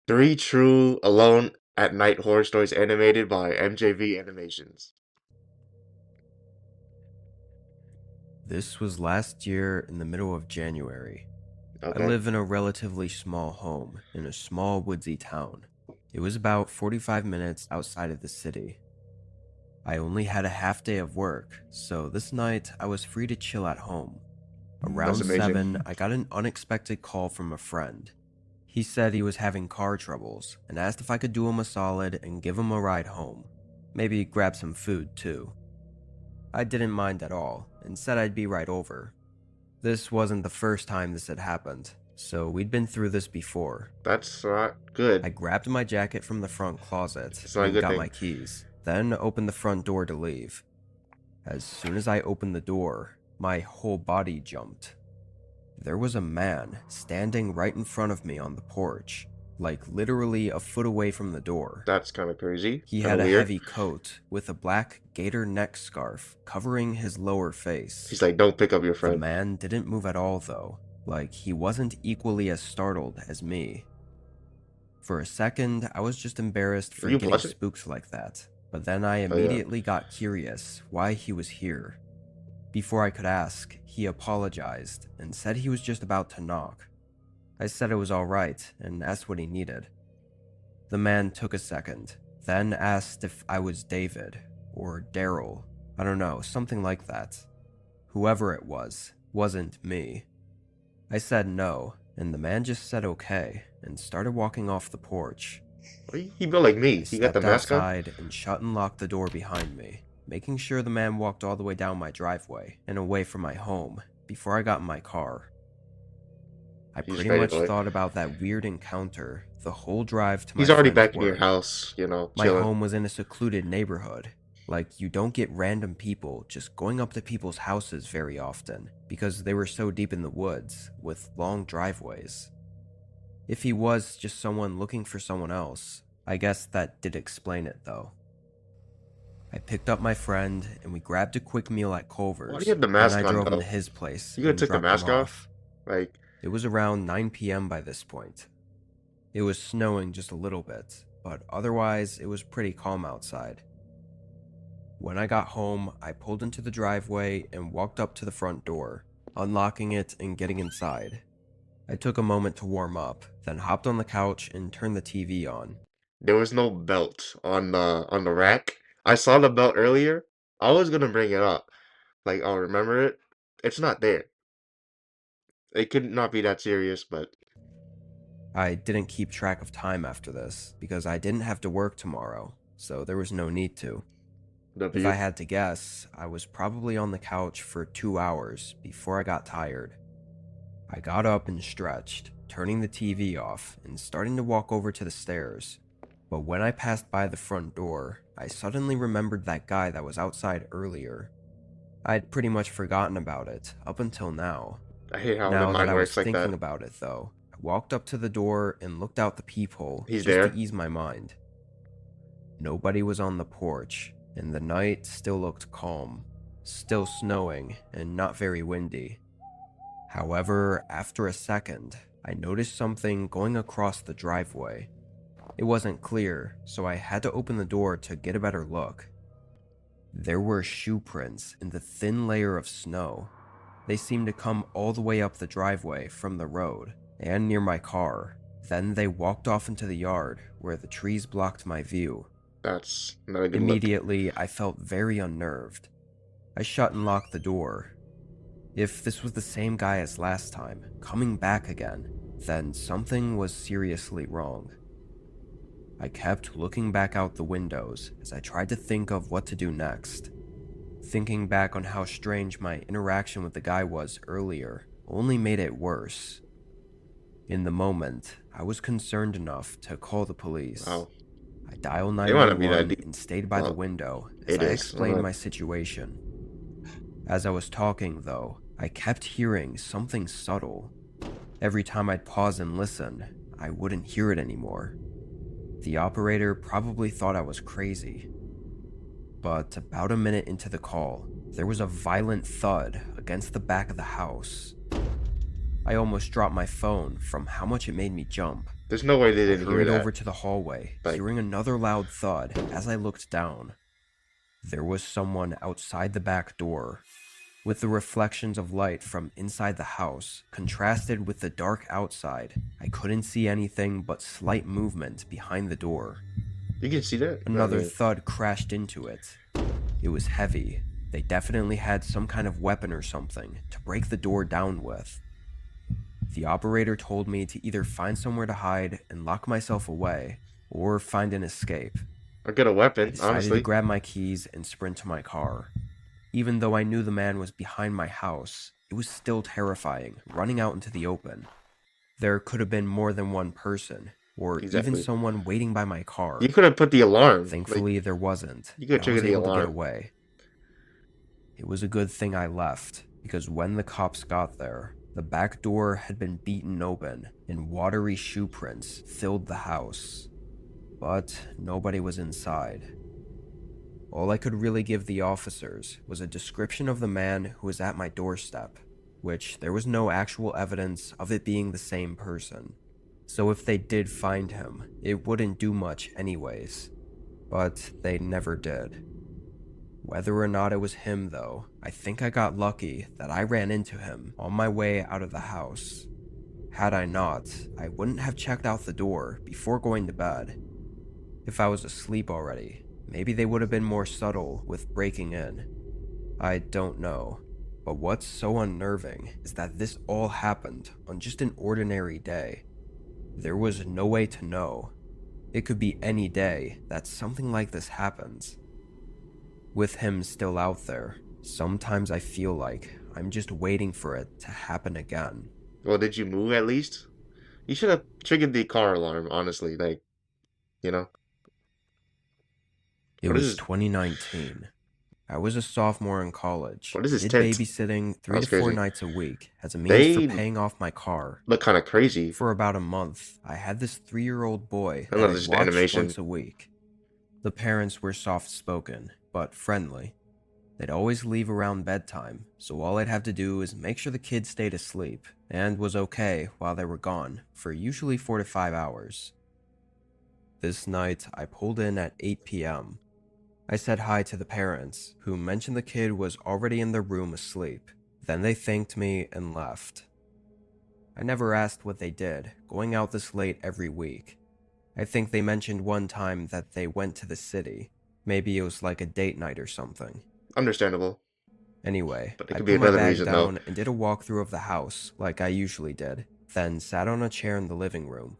Three true Alone at Night horror stories animated by MJV Animations. This was last year in the middle of January. I Okay. live in a relatively small home in a small woodsy town. It was about 45 minutes outside of the city. I only had a half day of work, so this night I was free to chill at home. That's Around amazing. 7, I got an unexpected call from a friend. He said he was having car troubles and asked if I could do him a solid and give him a ride home. Maybe grab some food too. I didn't mind at all and said I'd be right over. This wasn't the first time this had happened, so we'd been through this before. That's not good. I grabbed my jacket from the front closet It's not a and good got thing. my keys, then opened the front door to leave. As soon as I opened the door, my whole body jumped. There was a man standing right in front of me on the porch, like literally a foot away from the door. That's kind of crazy. He Kind had of a weird. heavy coat with a black gator neck scarf covering his lower He's face. like, don't pick up your The friend. man didn't move at all though, like he wasn't equally as startled as me. For a second, I was just embarrassed Are for you getting blushing? spooked like that, but then I Oh yeah. immediately got curious why he was here. Before I could ask, he apologized and said he was just about to knock. I said it was alright and asked what he needed. The man took a second, then asked if I was David, or Daryl, I don't know, something like that. Whoever it was, wasn't me. I said no, and the man just said okay, and started walking off the porch. He built like I me. He got the stepped mask on. outside and shut and locked the door behind me, making sure the man walked all the way down my driveway and away from my home before I got in my car. I He just pretty faded much away. thought about that weird encounter the whole drive to my He's already friend's back in your work. house, My chilling. home was in a secluded neighborhood. Like, you don't get random people just going up to people's houses very often because they were so deep in the woods with long driveways. If he was just someone looking for someone else, I guess that did explain it though. I picked up my friend and we grabbed a quick meal at Why do you Culver's, have the then mask I on drove him though? to his place You could have and took the dropped him mask off. off. Like, It was around 9 p.m. by this point. It was snowing just a little bit, but otherwise it was pretty calm outside. When I got home, I pulled into the driveway and walked up to the front door, unlocking it and getting inside. I took a moment to warm up, then hopped on the couch and turned the TV on. there was no belt on the rack. I saw the belt earlier. I was gonna bring it up. Like, I'll remember it. It's not there. It could not be that serious, but I didn't keep track of time after this because I didn't have to work tomorrow, so there was no need to. If I W. had to guess, I was probably on the couch for 2 hours before I got tired. I got up and stretched, turning the TV off and starting to walk over to the stairs. But when I passed by the front door, I suddenly remembered that guy that was outside earlier. I'd pretty much forgotten about it up until now. I hate how the Now that mind I was works like thinking that. about it though, I walked up to the door and looked out the peephole He's just to there. ease my mind. Nobody was on the porch, and the night still looked calm, still snowing and not very windy. However, after a second, I noticed something going across the driveway. It wasn't clear, so I had to open the door to get a better look. There were shoe prints in the thin layer of snow. They seemed to come all the way up the driveway from the road and near my car. Then they walked off into the yard where the trees blocked my view. That's not a good look. Immediately, I felt very unnerved. I shut and locked the door. If this was the same guy as last time, coming back again, then something was seriously wrong. I kept looking back out the windows as I tried to think of what to do next. Thinking back on how strange my interaction with the guy was earlier only made it worse. In the moment, I was concerned enough to call the police. Wow. I dialed It might not be that 911 deep. and stayed by the Well, window as it I is. explained my situation. As I was talking, though, I kept hearing something subtle. Every time I'd pause and listen, I wouldn't hear it anymore. The operator probably thought I was crazy. But about a minute into the call, there was a violent thud against the back of the house. I almost dropped my phone from how much it made me jump. There's no way they I didn't hear hurried that. over to the hallway, Like, hearing another loud thud as I looked down. There was someone outside the back door, with the reflections of light from inside the house contrasted with the dark outside. I couldn't see anything but slight movement behind the door. you can see that? I Another mean, thud crashed into it. It was heavy. They definitely had some kind of weapon or something to break the door down with. The operator told me to either find somewhere to hide and lock myself away, or find an escape. or get a I weapon, decided to honestly. grab my keys and sprint to my car. Even though I knew the man was behind my house, it was still terrifying running out into the open. There could have been more than one person, or even Exactly. someone waiting by my You car. could have put the alarm. Like, Thankfully, there wasn't, you and could I trigger was the able to get alarm. away. It was a good thing I left, because when the cops got there, the back door had been beaten open and watery shoe prints filled the house. But nobody was inside. All I could really give the officers was a description of the man who was at my doorstep, which there was no actual evidence of it being the same person. So if they did find him, it wouldn't do much anyways. But they never did. Whether or not it was him though, I think I got lucky that I ran into him on my way out of the house. Had I not, I wouldn't have checked out the door before going to bed. If I was asleep already, maybe they would have been more subtle with breaking in. I don't know. But what's so unnerving is that this all happened on just an ordinary day. There was no way to know. It could be any day that something like this happens. With him still out there, sometimes I feel like I'm just waiting for it to happen again. Well, did you move at least? You should have triggered the car alarm, honestly. Like, you know? It What is was this? 2019. I was a sophomore in college, What is this did tent? babysitting That 3 was to 4 crazy. nights a week as a means for They paying off my car. look kind of crazy. For about a month, I had this 3-year-old boy I that love I'd this watch animation. once a week. The parents were soft-spoken, but friendly. They'd always leave around bedtime, so all I'd have to do is make sure the kid stayed asleep, and was okay while they were gone, for usually 4 to 5 hours. This night, I pulled in at 8 p.m. I said hi to the parents, who mentioned the kid was already in their room asleep. Then they thanked me and left. I never asked what they did, going out this late every week. I think they mentioned one time that they went to the city. Maybe it was like a date night or something. Understandable. Anyway, But it I could be put my another bag reason, though. down and did a walkthrough of the house, like I usually did, then sat on a chair in the living room.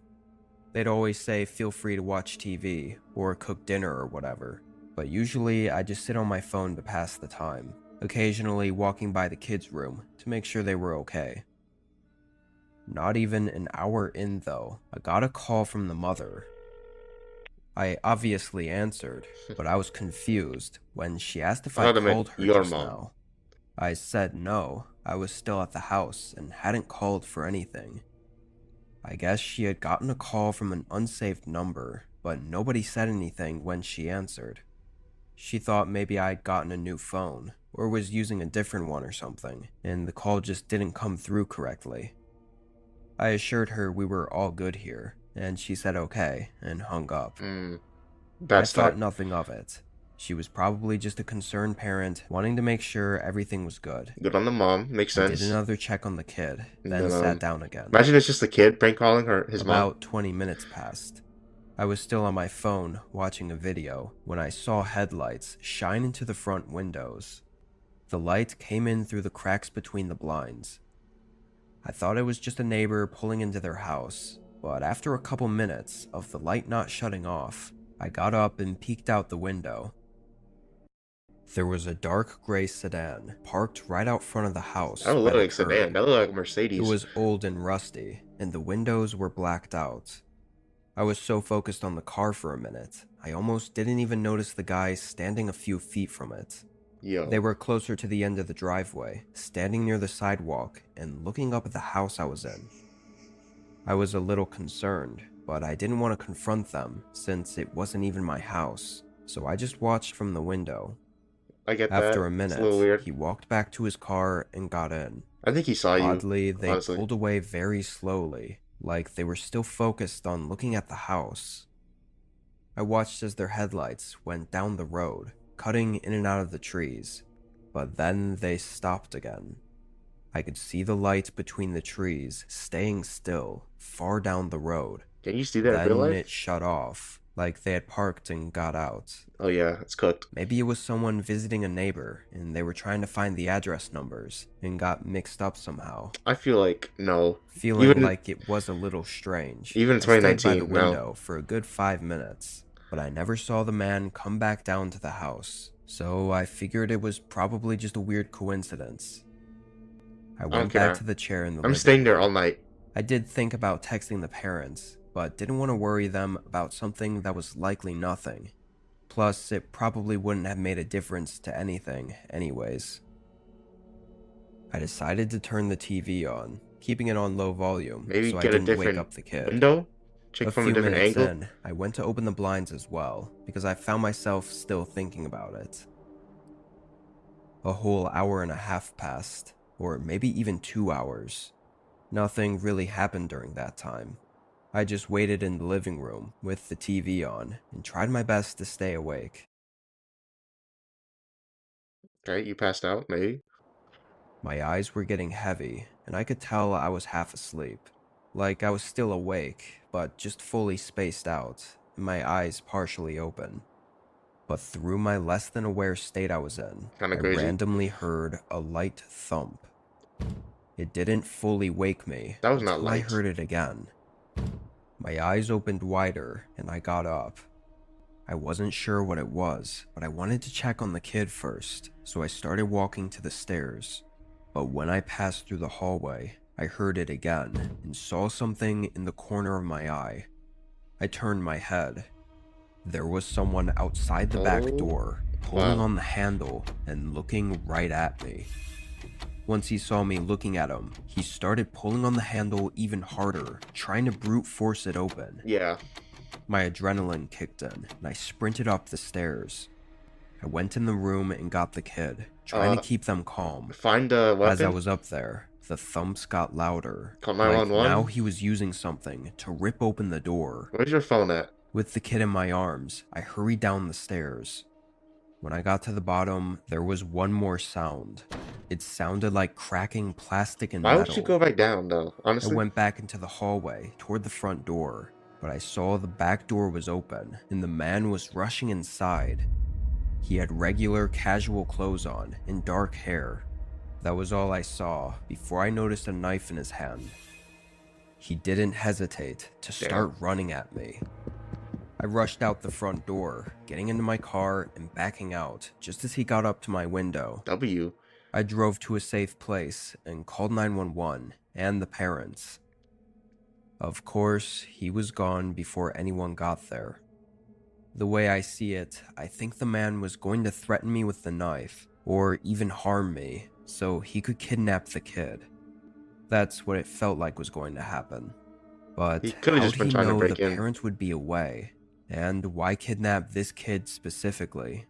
They'd always say feel free to watch TV, or cook dinner or whatever, but usually I just sit on my phone to pass the time, occasionally walking by the kids' room to make sure they were okay. Not even an hour in though, I got a call from the mother. I obviously answered, but I was confused when she asked if I I thought it meant called her your just mom. now. I said no, I was still at the house and hadn't called for anything. I guess she had gotten a call from an unsaved number, but nobody said anything when she answered. She thought maybe I'd gotten a new phone, or was using a different one or something, and the call just didn't come through correctly. I assured her we were all good here, and she said okay, and hung up. Hmm. I Bad thought start. nothing of it. She was probably just a concerned parent wanting to make sure everything was good. Good on the mom. Makes I did sense. another check on the kid, And then then, sat down again. imagine it's just a kid prank calling his mom. About 20 minutes passed. I was still on my phone watching a video when I saw headlights shine into the front windows. The light came in through the cracks between the blinds. I thought it was just a neighbor pulling into their house, but after a couple minutes of the light not shutting off, I got up and peeked out the window. There was a dark gray sedan parked right out front of the That house don't by look the like sedan. curb. That look like It Mercedes. was old and rusty, and the windows were blacked out. I was so focused on the car for a minute, I almost didn't even notice the guys standing a few feet from it. They Yo. were closer to the end of the driveway, standing near the sidewalk and looking up at the house I was in. I was a little concerned, but I didn't want to confront them since it wasn't even my house, so I just watched from the window. I get After that. a It's a little minute, weird. he walked back to his car and got in. I think he saw you, Oddly, they honestly. pulled away very slowly, like they were still focused on looking at the house. I watched as their headlights went down the road, cutting in and out of the trees, but then they stopped again. I could see the light between the trees staying still far down the road. Can you see that in real Then it life? shut off, like they had parked and got out. Oh yeah, it's cooked. Maybe it was someone visiting a neighbor and they were trying to find the address numbers and got mixed up somehow. I feel like no. Feeling Even like it was a little strange, even in I stayed by the 2019, no. window for a good 5 minutes, but I never saw the man come back down to the house, so I figured it was probably just a weird coincidence. I I don't went back care. to the chair in the I'm living staying there all room. night. I did think about texting the parents, but didn't want to worry them about something that was likely nothing. Plus, it probably wouldn't have made a difference to anything, anyways. I decided to turn the TV on, keeping it on low volume Maybe so I get a didn't wake different up the kid. window? Check A from a few different minutes angle? in, I went to open the blinds as well because I found myself still thinking about it. A whole hour and a half passed, or maybe even 2 hours. Nothing really happened during that time. I just waited in the living room with the TV on and tried my best to stay awake. Okay, you passed out, maybe. My eyes were getting heavy, and I could tell I was half asleep. Like I was still awake, but just fully spaced out, and my eyes partially open. But through my less than aware state I was in, Kinda I crazy. randomly heard a light thump. It didn't fully wake me That was not until I light. heard it again. My eyes opened wider, and I got up. I wasn't sure what it was, but I wanted to check on the kid first, so I started walking to the stairs. But when I passed through the hallway, I heard it again and saw something in the corner of my eye. I turned my head. There was someone outside the back Oh, door, pulling wow. on the handle and looking right at me. Once he saw me looking at him, he started pulling on the handle even harder, trying to brute force it open. Yeah. My adrenaline kicked in, and I sprinted up the stairs. I went in the room and got the kid, trying to Uh, keep them calm. find a As I weapon. was up there, the thumps got louder, Call like now 911. he was using something to rip open the door. Where's your phone at? With the kid in my arms, I hurried down the stairs. When I got to the bottom, there was one more sound. It sounded like cracking plastic and Why would you go metal. back down, though? I Honestly? went back into the hallway toward the front door, but I saw the back door was open and the man was rushing inside. He had regular casual clothes on and dark hair. That was all I saw before I noticed a knife in his hand. He didn't hesitate to Damn. start running at me. I rushed out the front door, getting into my car and backing out just as he got up to my window. W. I drove to a safe place and called 911 and the parents. Of course, he was gone before anyone got there. The way I see it, I think the man was going to threaten me with the knife, or even harm me, so he could kidnap the kid. That's what it felt like was going to happen. He But could have how'd just been he trying to know the break in. parents would be away? And why kidnap this kid specifically?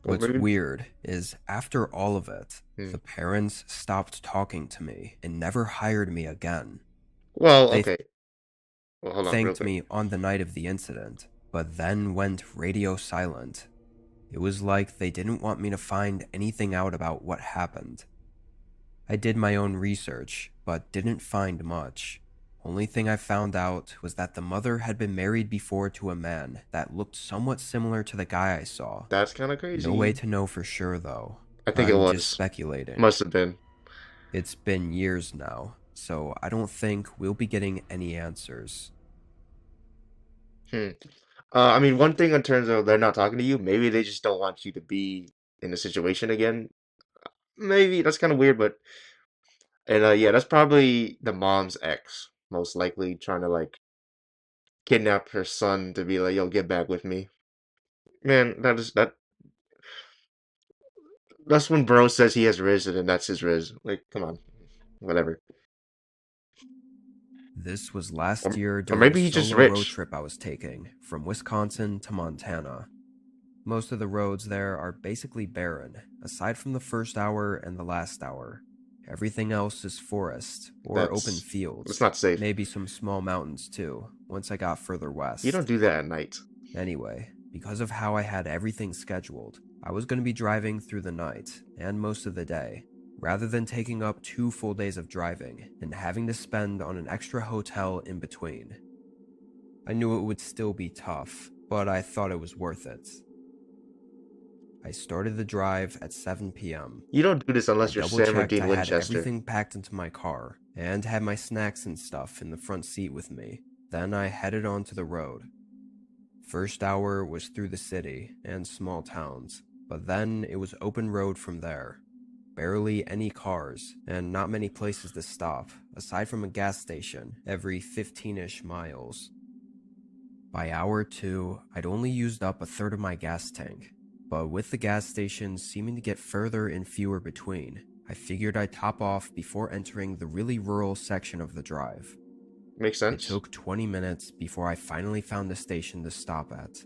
Well, What's maybe. weird is after all of it, Hmm. the parents stopped talking to me and never hired me again. Well, They okay. Well, hold on, real thanked quick. me on the night of the incident, but then went radio silent. It was like they didn't want me to find anything out about what happened. I did my own research, but didn't find much. Only thing I found out was that the mother had been married before to a man that looked somewhat similar to the guy I saw. That's kind of No way crazy. to know for sure though. I think it I'm just was. speculating. Must have been. It's been years now, so I don't think we'll be getting any answers. Hmm. I mean, one thing in terms of they're not talking to you, maybe they just don't want you to be in the situation again. Maybe that's kind of weird, but and yeah, that's probably the mom's ex, most likely trying to like kidnap her son to be like, "Yo, get back with me." Man, that's when bro says he has Riz and that's his Riz. Like, come on, whatever. This was last Or, year or during a maybe he's just solo road rich. trip I was taking from Wisconsin to Montana. Most of the roads there are basically barren, aside from the first hour and the last hour. Everything else is forest or open That's fields, not safe. maybe some small mountains too, once I got further You don't west. do that at night. Anyway, because of how I had everything scheduled, I was going to be driving through the night and most of the day, rather than taking up 2 full days of driving and having to spend on an extra hotel in between. I knew it would still be tough, but I thought it was worth it. I started the drive at 7 p.m. You don't do this I unless you're double Sam or checked Dean I had Winchester. everything packed into my car and had my snacks and stuff in the front seat with me. Then I headed onto the road. First hour was through the city and small towns, but then it was open road from there. Barely any cars, and not many places to stop, aside from a gas station every 15-ish miles. By hour 2, I'd only used up a third of my gas tank, but with the gas stations seeming to get further and fewer between, I figured I'd top off before entering the really rural section of the drive. Makes It sense. took 20 minutes before I finally found a station to stop at.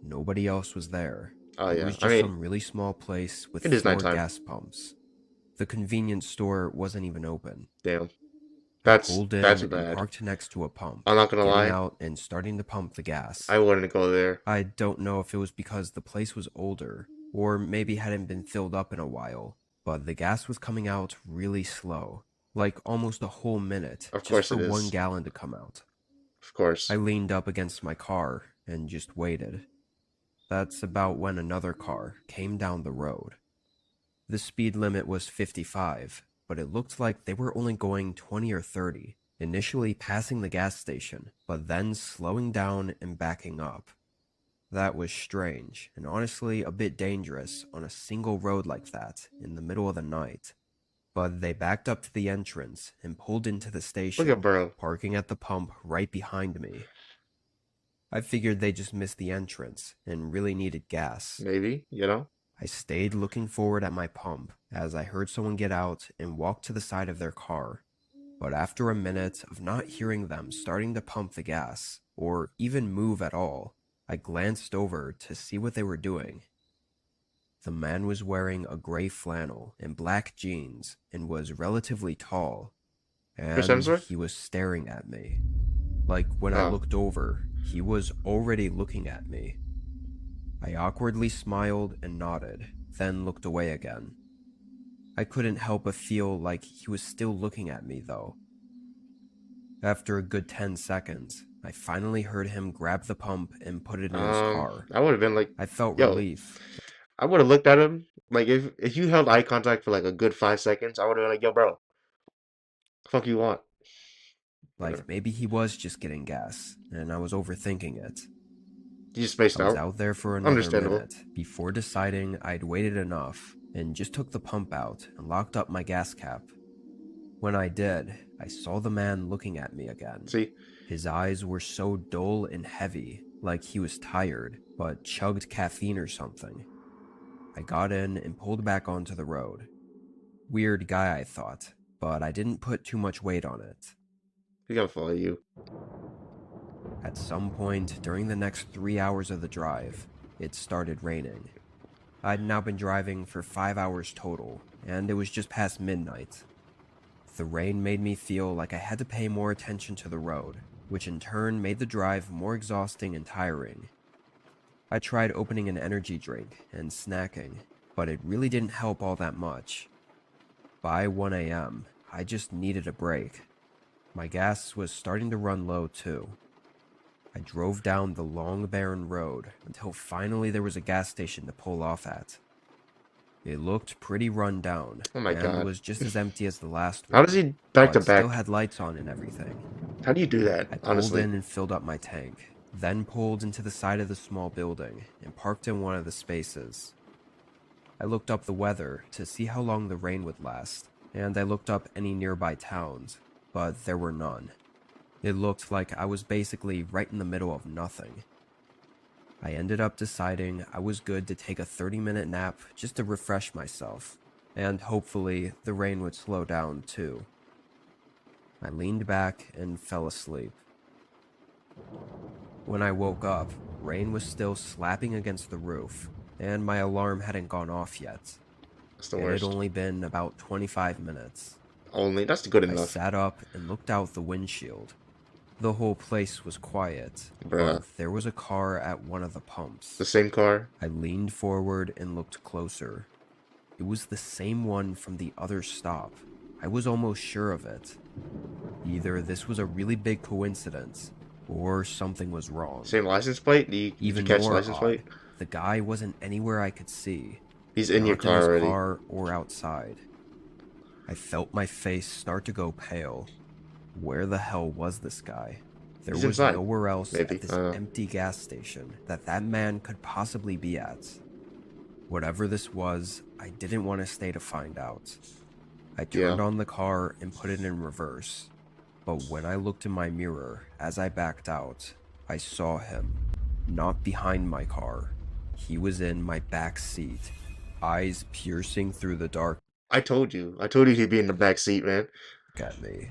Nobody else was there. Oh It yeah. was I just mean, some really small place with it is 4 nighttime. gas pumps. The convenience store wasn't even open. Damn. I That's pulled in that's and bad. parked next to a pump, I'm not gonna getting lie. out and starting to pump the gas. I wouldn't go there. I don't know if it was because the place was older, or maybe hadn't been filled up in a while, but the gas was coming out really slow, like almost a whole minute, Of just course for it 1 is. gallon to come out. Of I course. leaned up against my car and just waited. That's about when another car came down the road. The speed limit was 55, but it looked like they were only going 20 or 30, initially passing the gas station, but then slowing down and backing up. That was strange, and honestly a bit dangerous on a single road like that in the middle of the night. But they backed up to the entrance and pulled into the Look at station, bro. parking at the pump right behind me. I figured they just missed the entrance and really needed gas. Maybe, you know? I stayed looking forward at my pump as I heard someone get out and walk to the side of their car. But after a minute of not hearing them starting to pump the gas, or even move at all, I glanced over to see what they were doing. The man was wearing a gray flannel and black jeans and was relatively tall, Chris and Hemsworth? he was staring at me. Like when I Oh. looked over, he was already looking at me. I awkwardly smiled and nodded, then looked away again. I couldn't help but feel like he was still looking at me, though. After a good 10 seconds, I finally heard him grab the pump and put it in his car. I would have been like, I felt yo, relief, I would have looked at him. Like if you held eye contact for like a good 5 seconds, I would have been like, yo, bro, fuck you want? like maybe he was just getting gas, and I was overthinking it. You just spaced I was out. out there for another Understandable. minute before deciding I'd waited enough and just took the pump out and locked up my gas cap. When I did, I saw the man looking at me again. See, His eyes were so dull and heavy, like he was tired, but chugged caffeine or something. I got in and pulled back onto the road. Weird guy, I thought, but I didn't put too much weight on it. he's gonna follow you. At some point during the next 3 hours of the drive, it started raining. I'd now been driving for 5 hours total, and it was just past midnight. The rain made me feel like I had to pay more attention to the road, which in turn made the drive more exhausting and tiring. I tried opening an energy drink and snacking, but it really didn't help all that much. By 1 a.m., I just needed a break. My gas was starting to run low too. I drove down the long barren road until finally there was a gas station to pull off at. It looked pretty run down Oh my and god. was just as empty as the last How one, does he back to but still back? had lights on and everything. How do you do that, I pulled honestly? in and filled up my tank, then pulled into the side of the small building and parked in one of the spaces. I looked up the weather to see how long the rain would last, and I looked up any nearby towns, but there were none. It looked like I was basically right in the middle of nothing. I ended up deciding I was good to take a 30-minute nap just to refresh myself, and hopefully the rain would slow down too. I leaned back and fell asleep. When I woke up, Rain was still slapping against the roof, and my alarm hadn't gone off yet. That's the It had worst. only been about 25 minutes. Only that's good I enough, sat up and looked out the windshield. The whole place was quiet, bruh. but there was a car at one of the The pumps. same car. I leaned forward and looked closer. It was the same one from the other stop. I was almost sure of it. Either this was a really big coincidence, or something was wrong. Same license plate. Did you Even catch the more license plate? odd, the guy wasn't anywhere I could see, He's in your not in car his already. car or outside. I felt my face start to go pale. Where the hell was this guy? There He's was inside. nowhere else at Maybe. this empty gas station that man could possibly be at. Whatever this was, I didn't want to stay to find out. I Yeah. turned on the car and put it in reverse. But when I looked in my mirror as I backed out, I saw him. Not behind my car. He was in my back seat, eyes piercing through the dark I told you. I told you he'd be in the back seat, man. at me.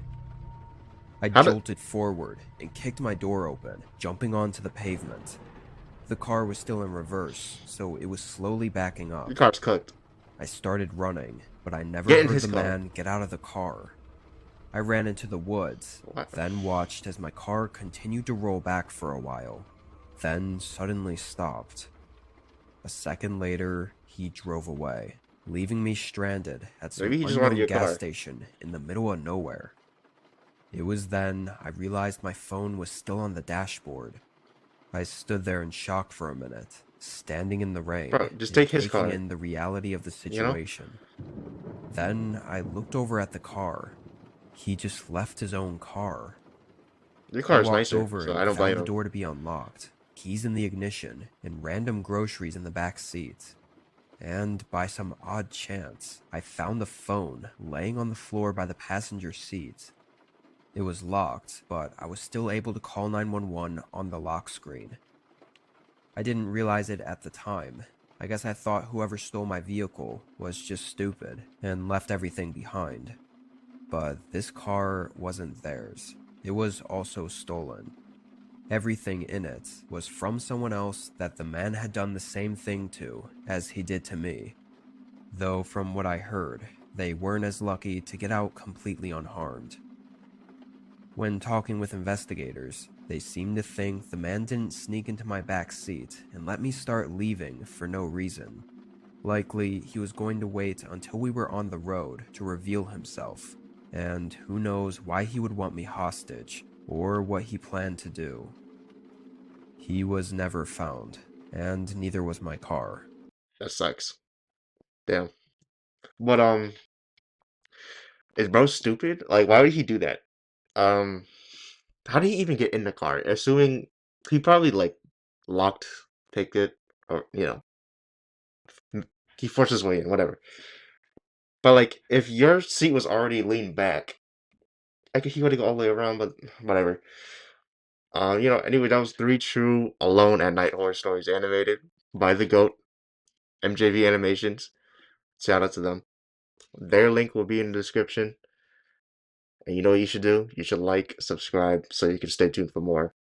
I How did jolted forward and kicked my door open, jumping onto the pavement. The car was still in reverse, so it was slowly backing up. your car's cooked? I started running, but I never Get in heard his the car. man get out of the car. I ran into the woods, What? then watched as my car continued to roll back for a while, then suddenly stopped. A second later, he drove away, leaving me stranded at some Maybe he just wanted unknown your gas car. station in the middle of nowhere. It was then I realized my phone was still on the dashboard. I stood there in shock for a minute, standing in the rain Bro, just and take his taking car. in the reality of the You know? situation. Then I looked over at the car. He just left his own car. Your I car is walked nicer, over so and I don't found blame the him. door to be unlocked, keys in the ignition, and random groceries in the back seat. And by some odd chance, I found the phone laying on the floor by the passenger seat. It was locked, but I was still able to call 911 on the lock screen. I didn't realize it at the time. I guess I thought whoever stole my vehicle was just stupid and left everything behind. But this car wasn't theirs. It was also stolen. Everything in it was from someone else that the man had done the same thing to as he did to me. Though from what I heard, they weren't as lucky to get out completely unharmed. When talking with investigators, they seemed to think the man didn't sneak into my back seat and let me start leaving for no reason. Likely, he was going to wait until we were on the road to reveal himself, and who knows why he would want me hostage, or what he planned to do. He was never found, and neither was my car. That sucks. Damn. But is bro stupid? Like, why would he do that? Um, how did he even get in the car? Assuming he probably like locked, picked it, or he forced his way in, whatever. But like, if your seat was already leaned back, I could he would go all the way around, but whatever. Anyway, that was three true Alone at Night horror stories animated by the GOAT, MJV Animations. Shout out to them. Their link will be in the description. And you know what you should do? You should like, subscribe, so you can stay tuned for more.